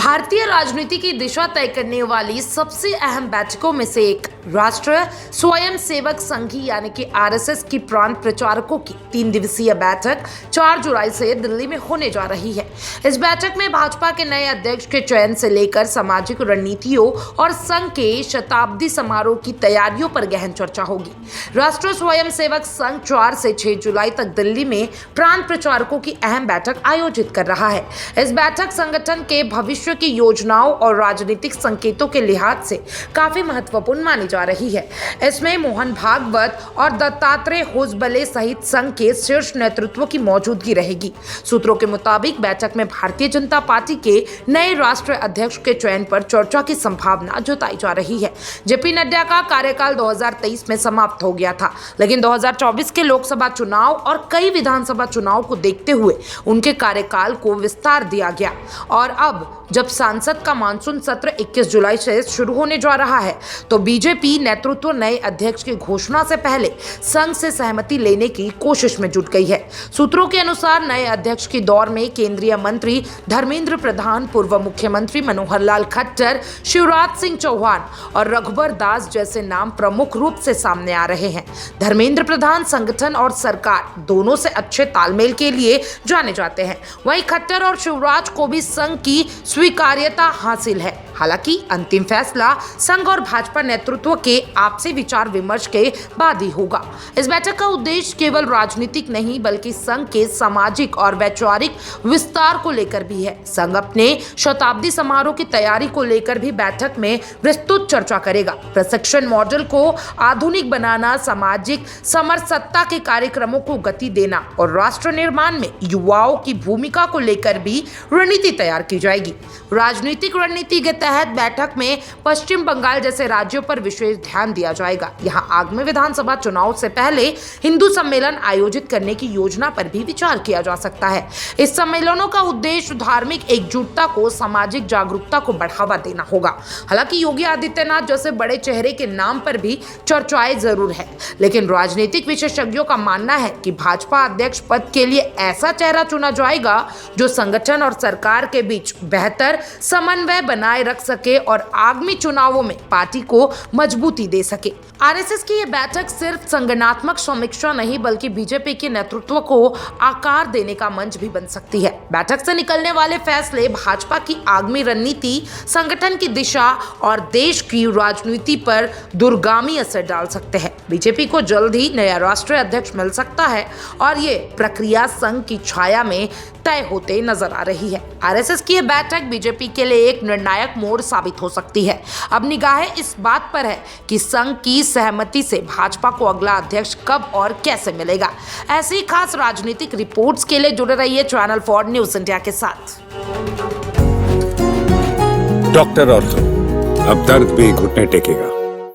भारतीय राजनीति की दिशा तय करने वाली सबसे अहम बैठकों में से एक राष्ट्रीय स्वयं सेवक संघ यानी कि आरएसएस की प्रांत प्रचारकों की 3 दिवसीय बैठक 4 जुलाई से दिल्ली में होने जा रही है। इस बैठक में भाजपा के नए अध्यक्ष के चयन से लेकर सामाजिक रणनीतियों और संघ के शताब्दी समारोह की तैयारियों पर गहन चर्चा होगी। राष्ट्रीय स्वयं सेवक संघ 4 से 6 जुलाई तक दिल्ली में प्रांत प्रचारकों की अहम बैठक आयोजित कर रहा है। इस बैठक संगठन के भविष्य की योजनाओं और राजनीतिक संकेतों के लिहाज से काफी महत्वपूर्ण मानी जा रही है। इसमें मोहन भागवत और दत्तात्रेय होसबले सहित संघ के शीर्ष नेतृत्व की मौजूदगी रहेगी। सूत्रों के मुताबिक बैठक में भारतीय जनता पार्टी के नए राष्ट्रीय अध्यक्ष के चयन पर चर्चा की संभावना जताई जा रही है। जेपी नड्डा का कार्यकाल 2023 में समाप्त हो गया था, लेकिन 2024 के लोकसभा चुनाव और कई विधानसभा चुनाव को देखते हुए उनके कार्यकाल को विस्तार दिया गया और अब जब सांसद का मानसून सत्र 21 जुलाई से शुरू होने जा रहा है तो बीजेपी नेतृत्व नए अध्यक्ष की घोषणा से पहले संघ से सहमति लेने की कोशिश में जुट गई है। सूत्रों के अनुसार नए अध्यक्ष की दौर में केंद्रीय मंत्री धर्मेंद्र प्रधान, पूर्व मुख्यमंत्री मनोहर लाल खट्टर, शिवराज सिंह चौहान और रघुबर दास जैसे नाम प्रमुख रूप से सामने आ रहे हैं। धर्मेंद्र प्रधान संगठन और सरकार दोनों से अच्छे तालमेल के लिए जाने जाते हैं। वहीं खट्टर और शिवराज को भी संघ की स्वीकार्यता हासिल है। हालांकि अंतिम फैसला संघ और भाजपा नेतृत्व के आपसी विचार विमर्श के बाद ही होगा। इस बैठक का उद्देश्य केवल राजनीतिक नहीं बल्कि संघ के सामाजिक और वैचारिक विस्तार को लेकर भी है। संघ अपने शताब्दी समारोह की तैयारी को लेकर भी बैठक में विस्तृत चर्चा करेगा। प्रशिक्षण मॉडल को आधुनिक बनाना, सामाजिक समरसत्ता के कार्यक्रमों को गति देना और राष्ट्र निर्माण में युवाओं की भूमिका को लेकर भी रणनीति तैयार की जाएगी। राजनीतिक रणनीति के तहत बैठक में पश्चिम बंगाल जैसे राज्यों पर विशेष ध्यान दिया जाएगा। यहां आगामी विधानसभा चुनाव से पहले हिंदू सम्मेलन आयोजित करने की योजना पर भी विचार किया जा सकता है। इस सम्मेलनों का उद्देश्य धार्मिक एकजुटता को, सामाजिक जागरूकता को बढ़ावा देना होगा। हालांकि योगी आदित्यनाथ जैसे बड़े चेहरे के नाम पर भी चर्चाएं जरूर है, लेकिन राजनीतिक विशेषज्ञों का मानना है कि भाजपा अध्यक्ष पद के लिए ऐसा चेहरा चुना जाएगा जो संगठन और सरकार के बीच बेहतर समन्वय बनाए रख सके और आगामी चुनावों में पार्टी को मजबूती दे सके। आरएसएस की यह बैठक सिर्फ संगठनात्मक समीक्षा नहीं बल्कि बीजेपी के नेतृत्व को आकार देने का मंच भी बन सकती है। बैठक से निकलने वाले फैसले भाजपा की आगामी रणनीति, संगठन की दिशा और देश की राजनीति पर दूरगामी असर डाल सकते हैं। बीजेपी को जल्द ही नया राष्ट्रीय अध्यक्ष मिल सकता है और ये प्रक्रिया संघ की छाया में तय होते नजर आ रही है। आरएसएस की यह बैठक बीजेपी के लिए एक निर्णायक मोड़ साबित हो सकती है। अब निगाहें इस बात पर है कि संघ की सहमति से भाजपा को अगला अध्यक्ष कब और कैसे मिलेगा। ऐसी खास राजनीतिक रिपोर्ट्स के लिए जुड़े रहिए चैनल 4 न्यूज़ इंडिया के साथ। डॉक्टर ऑर्थो, अब दर्द भी घुटने टेकेगा।